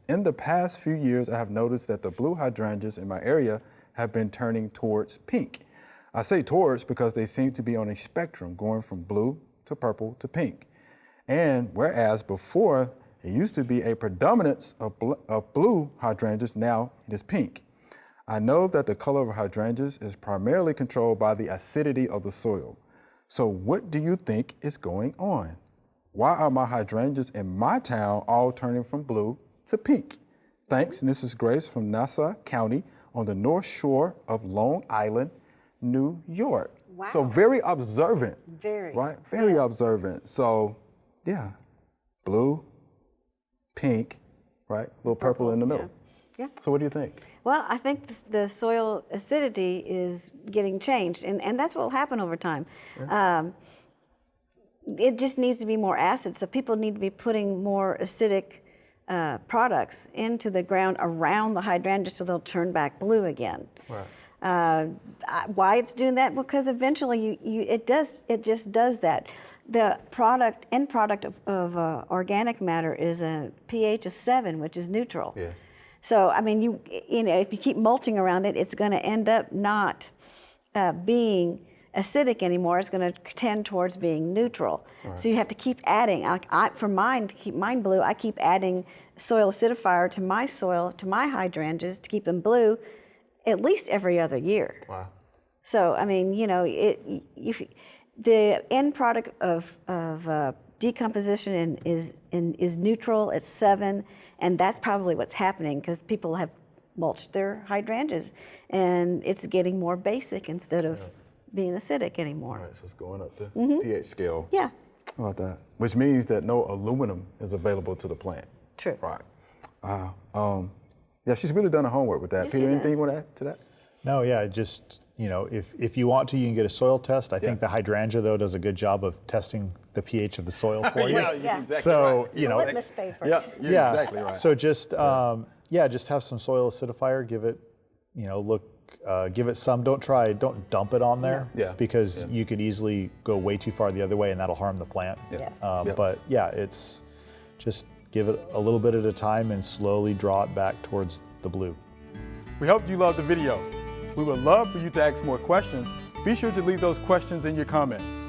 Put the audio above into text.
In the past few years, I have noticed that the blue hydrangeas in my area have been turning towards pink. I say towards because they seem to be on a spectrum going from blue to purple to pink. And whereas before it used to be a predominance of blue hydrangeas, now it is pink. I know that the color of hydrangeas is primarily controlled by the acidity of the soil. So what do you think is going on? Why are my hydrangeas in my town all turning from blue to pink? Thanks, and this is Grace from Nassau County on the North Shore of Long Island, New York. Wow. So very observant. Very. Right? Very observant. So yeah, blue, pink, right? A little purple in the middle. Yeah. So what do you think? Well, I think the soil acidity is getting changed, and that's what will happen over time. Yeah. It just needs to be more acid, so people need to be putting more acidic products into the ground around the hydrangea so they'll turn back blue again. Right. Why it's doing that? Because eventually it just does that. The end product of organic matter is a pH of 7, which is neutral. Yeah. So I mean, you know, if you keep mulching around it, it's going to end up not being acidic anymore. It's going to tend towards being neutral. Right. So you have to keep adding. For mine, to keep mine blue, I keep adding soil acidifier to my soil, to my hydrangeas, to keep them blue, at least every other year. Wow. So I mean, you know, the end product of decomposition is neutral. It's 7, and that's probably what's happening because people have mulched their hydrangeas, and it's getting more basic instead of being acidic anymore. All right, so it's going up the pH scale. Yeah. How about that? Which means that no aluminum is available to the plant. True. Right. Yeah, she's really done her homework with that. Yes, Peter, anything you want to add to that? No, yeah, just, you know, if you want to, you can get a soil test. I think the hydrangea, though, does a good job of testing the pH of the soil for you. Yeah. Exactly so, right. you know. Litmus paper. Yeah, you're exactly right. So just, just have some soil acidifier, give it, you know, give it some, don't dump it on there. Yeah. Because you could easily go way too far the other way and that'll harm the plant. Yes. But yeah, it's just give it a little bit at a time and slowly draw it back towards the blue. We hope you loved the video. We would love for you to ask more questions. Be sure to leave those questions in your comments.